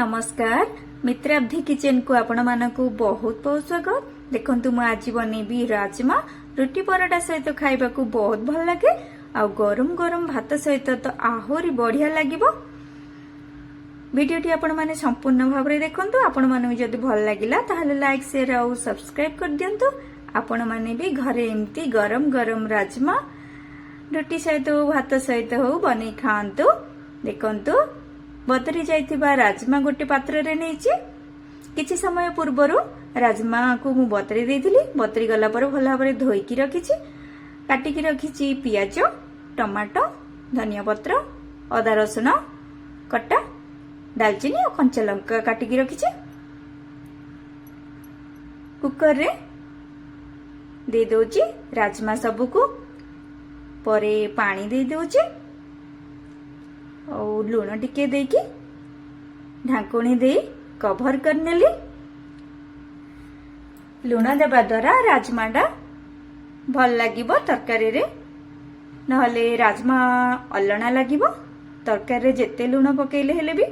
नमस्कार मित्राब्धि किचन को आपण मानकु बहुत बहुत स्वागत। देखंतु मु आज बनेबी राजमा रुटी पराठा सहित खाइबा को बहुत भल लगे आ गरम गरम भात सहित तो आहुरी बढ़िया लागिबो। वीडियोटी आपण माने संपूर्ण भाव रे देखंतु। आपण माने जदि भल लागिला ताहाले लाइक शेयर और सब्सक्राइब कर दियंतु। आपण माने भी घरे एम्ति गरम गरम राजमा रुटी सहित भात सहित हो बनै खांतु। देखंतु बतरी जाइथिबा राजमा गोटे पात्र रे नेछि किछि समय पूर्वरु राजमा को मु बतरी देथिली। बतरी गला पर भल भाबरे धोई की रखिछि, काटी की रखिछि पियाज, टमाटो, धनिया पत्र, अदा रसुन कटा, दालचीनी और कंचा लंका काटी की रखिछि। कुकर रे दे दोछि राजमा सबु को, परे पानी दे दोछि और लुण टिके देकी ढाकुणी दे कभर कर नेली। लुण देबा द्वारा राजमाटा भल लागिबो तरकारी रे, नहले राजमा अलणा लागिबो। तरकारी रे जेते लुण पकेइले हेले भी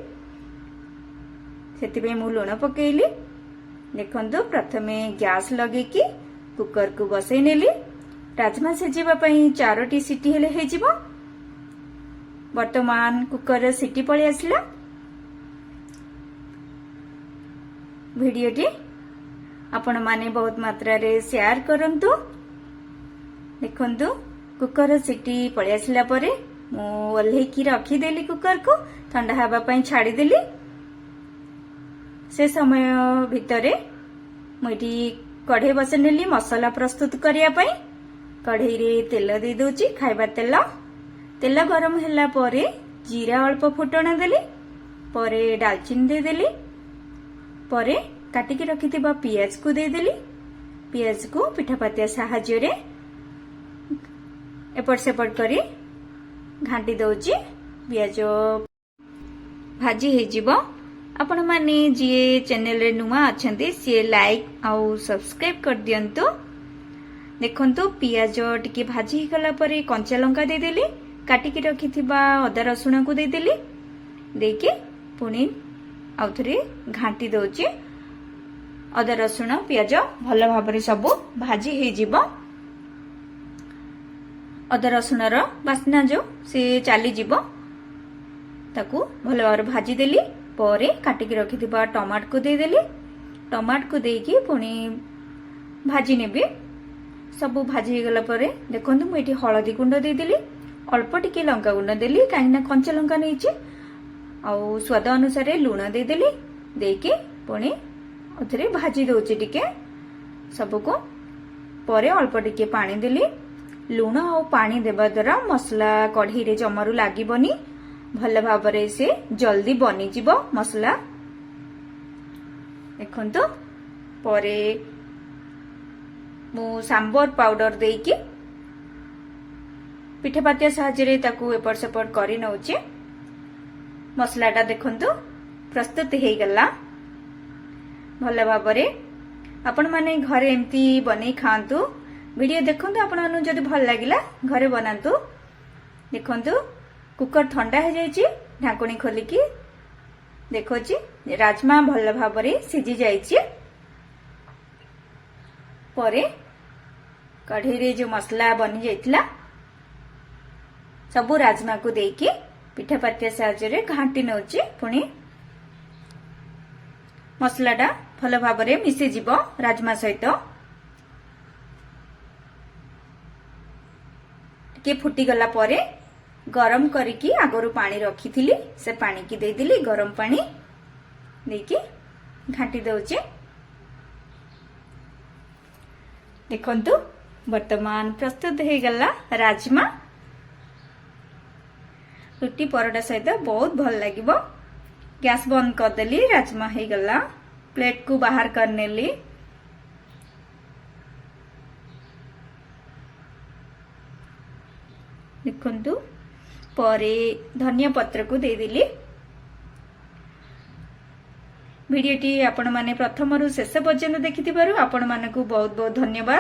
सेतिबे मु लुण पकेइली। देखंतु प्रथमे गैस लगेकी कुकर को बसई नेली। राजमा सिझिबा पई 4टी सीटी हेले हे जिवो। वर्तमान कुकर सीटी पड़ी आसला। वीडियोटी आपण माने बहुत मात्रा रे शेयर करंतु। देखंतु कुकर सीटी पड़ी आसला परे मु ओल्हे की रखी देली। कुकर को ठंडा हवा पई छाड़ी देली। से समय भितरे मुठी कढ़ई बसे नेली मसाला प्रस्तुत करिया पई। कढ़ई रे तेल दे दोची, खाइबा तेल। तेल गरम होला परे जीरा अल्प फुटण देली, परे दालचीनी दे देली, परे काटी के रखिथिबा पियाज को दे देली। पियाज को पिठापातिया साहाय्य रे एपट सेपट करी घांटी दउची। पियाज भाजी हे जिवो। आपण माने जे चैनल रे नुवा अछंती से लाइक आउ सब्सक्राइब कर दियंतु। देखंतु पियाज टिके भाजी गला परे कंचा लंका दे देली, काटी के रखिथिबा अदा रसुण को दे देली। देके पुणी आउ थरे घांटी दउची। अदा रसुण पियाज भल भाबरे सब भाजी हे जिवो। अदा रसुण रो बास्ना जो से चाली जिवो, ताकू भल भाबरे भाजी देली। परे काटी के रखिथिबा टमाटर को दे देली। टमाटर को देकी पुणी भाजी नेबी। सब भाजी हे गला परे देखंतु मु एठी हळदी गुंड दे देली, अल्प टिके लंका गुंड देली कहीं कंचा लंका नहीं आउ स्वाद अनुसार लुण दे देली। देके पुणी उथरे भाजी दउची टिके सबको। परे अल्प टिके पानी देली। लुण और पानी देबा द्वारा मसला कढ़ई रे जमारू लागिबनी, भल भाबरे से जल्दी बनी जिवो मसला। देखंतु परे मु सांबर पाउडर देकी पिठापातिया साहाय्य ताकू एपट सेपट करी नउचे। मसलाटा देखंतु प्रस्तुत हे गला भल भाबरे। आपण माने घरे एम्ति बनै खांतु। वीडियो देखंतु। आपण मानु जदि भल लागिला घरे बनांतु। देखंतु कुकर ठंडा हे जायछि। ढाकुणी खोलिकी देखोछि राजमा भल भाबरे सिझी जायछि। परे कढ़ई रे जो मसला बनी जायतिला सबु राजमा को देकी पिठापातिया साहाय्य रे घांटी नउची। पुणी मसलाटा भल भाबरे मिसे जिवो राजमा सहित। के फुटी गला परे गरम करिकी आगरु पानी रखिथिली से पानी की दे दिली। गरम पानी देकी घांटी दउची। देखंतु वर्तमान प्रस्तुत हे गला राजमा रुटी पराठा सहित बहुत भल लागिबो। गैस बंद कर देली। राजमा हे गला। प्लेट को बाहर कर नेली। देखंतु परे धनिया पत्र को दे देली। वीडियोटी आपण माने प्रथम रु शेष पर्यंत देखिथिबारु आपण मानकु बहुत बहुत धन्यवाद।